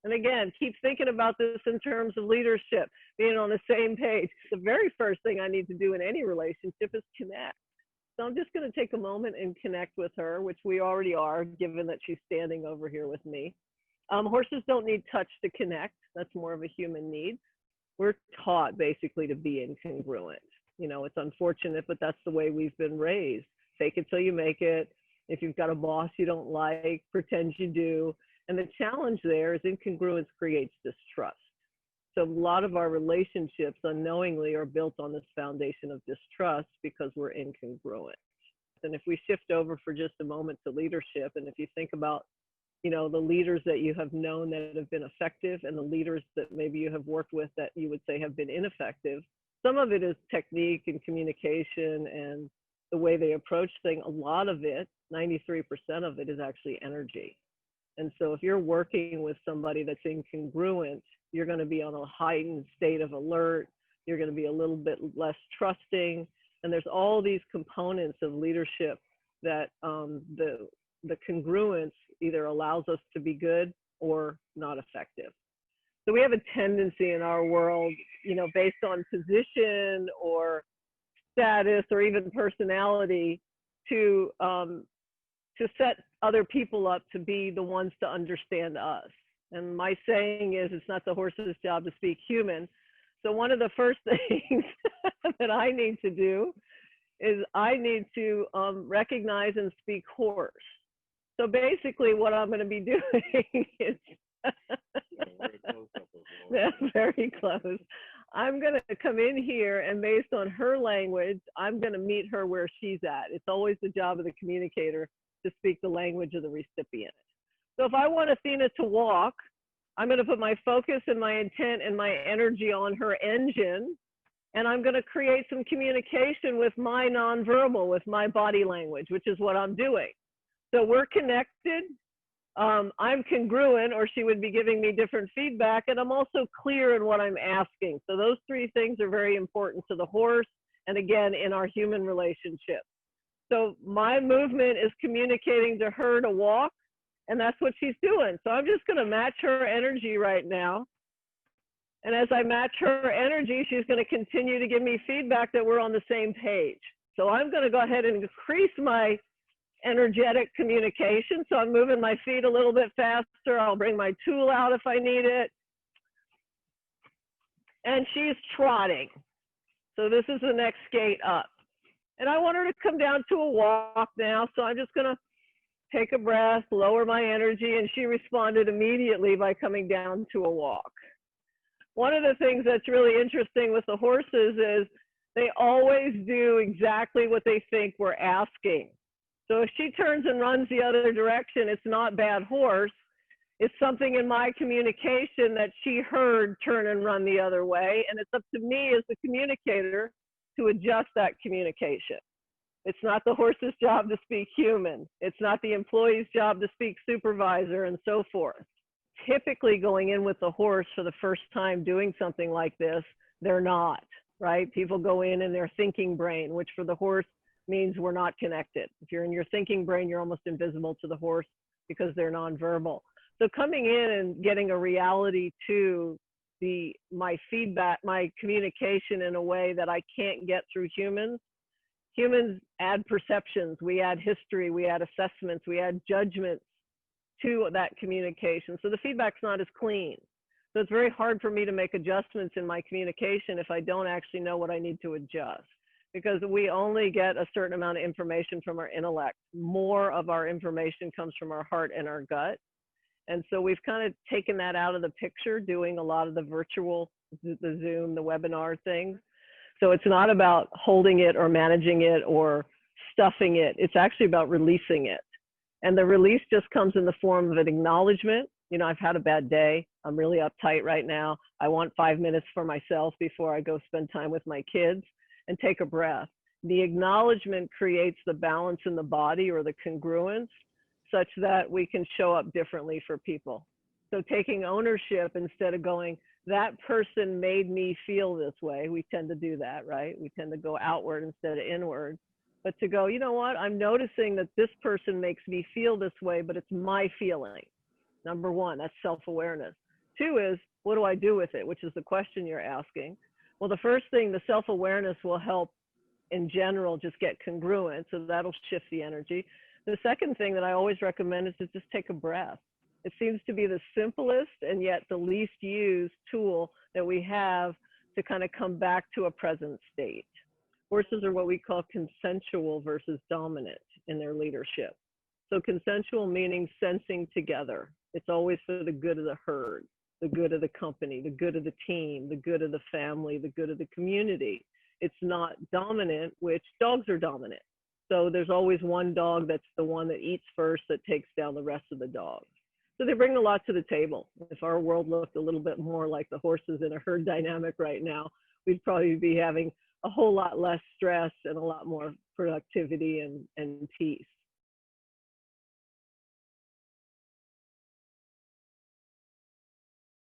And again, keep thinking about this in terms of leadership, being on the same page. The very first thing I need to do in any relationship is connect. So I'm just going to take a moment and connect with her, which we already are, given that she's standing over here with me. Horses don't need touch to connect. That's more of a human need. We're taught basically to be incongruent. You know, it's unfortunate, but that's the way we've been raised. Fake it till you make it. If you've got a boss you don't like, pretend you do. And the challenge there is incongruence creates distrust. So a lot of our relationships unknowingly are built on this foundation of distrust because we're incongruent. And if we shift over for just a moment to leadership, and if you think about, you know, the leaders that you have known that have been effective and the leaders that maybe you have worked with that you would say have been ineffective, some of it is technique and communication and the way they approach things. A lot of it, 93% of it, is actually energy. And so if you're working with somebody that's incongruent, you're going to be on a heightened state of alert. You're going to be a little bit less trusting. And there's all these components of leadership that the congruence either allows us to be good or not effective. So we have a tendency in our world, you know, based on position or status or even personality to set other people up to be the ones to understand us. And my saying is, it's not the horse's job to speak human. So one of the first things that I need to do is I need to recognize and speak horse. So basically what I'm going to be doing is, that's very close. I'm going to come in here and based on her language, I'm going to meet her where she's at. It's always the job of the communicator to speak the language of the recipient. So if I want Athena to walk, I'm going to put my focus and my intent and my energy on her engine, and I'm going to create some communication with my nonverbal, with my body language, which is what I'm doing. So we're connected. I'm congruent, or she would be giving me different feedback, and I'm also clear in what I'm asking. So those three things are very important to the horse, and again, in our human relationship. So my movement is communicating to her to walk, and that's what she's doing. So I'm just going to match her energy right now. And as I match her energy, she's going to continue to give me feedback that we're on the same page. So I'm going to go ahead and increase my energetic communication. So I'm moving my feet a little bit faster. I'll bring my tool out if I need it. And she's trotting. So this is the next gate up. And I want her to come down to a walk now. So I'm just going to take a breath, lower my energy. And she responded immediately by coming down to a walk. One of the things that's really interesting with the horses is they always do exactly what they think we're asking. So if she turns and runs the other direction, it's not bad horse. It's something in my communication that she heard turn and run the other way. And it's up to me as the communicator to adjust that communication. It's not the horse's job to speak human. It's not the employee's job to speak supervisor and so forth. Typically going in with the horse for the first time doing something like this, they're not, right? People go in their thinking brain, which for the horse means we're not connected. If you're in your thinking brain, you're almost invisible to the horse because they're nonverbal. So coming in and getting a reality to my feedback, my communication in a way that I can't get through humans. Humans add perceptions, we add history, we add assessments, we add judgments to that communication. So the feedback's not as clean. So it's very hard for me to make adjustments in my communication if I don't actually know what I need to adjust, because we only get a certain amount of information from our intellect. More of our information comes from our heart and our gut. And so we've kind of taken that out of the picture, doing a lot of the virtual, the Zoom, the webinar things. So it's not about holding it or managing it or stuffing it. It's actually about releasing it. And the release just comes in the form of an acknowledgement. You know, I've had a bad day. I'm really uptight right now. I want 5 minutes for myself before I go spend time with my kids, and take a breath. The acknowledgement creates the balance in the body, or the congruence, such that we can show up differently for people. So taking ownership instead of going, that person made me feel this way. We tend to do that, right? We tend to go outward instead of inward. But to go, you know what? I'm noticing that this person makes me feel this way, but it's my feeling. Number one, that's self-awareness. two is, what do I do with it? Which is the question you're asking. Well, the first thing, the self-awareness will help in general just get congruent. So that'll shift the energy. The second thing that I always recommend is to just take a breath. It seems to be the simplest and yet the least used tool that we have to kind of come back to a present state. Horses are what we call consensual versus dominant in their leadership. So consensual meaning sensing together. It's always for the good of the herd, the good of the company, the good of the team, the good of the family, the good of the community. It's not dominant, which dogs are dominant. So there's always one dog that's the one that eats first that takes down the rest of the dogs. So they bring a lot to the table. If our world looked a little bit more like the horses in a herd dynamic right now, we'd probably be having a whole lot less stress and a lot more productivity and peace.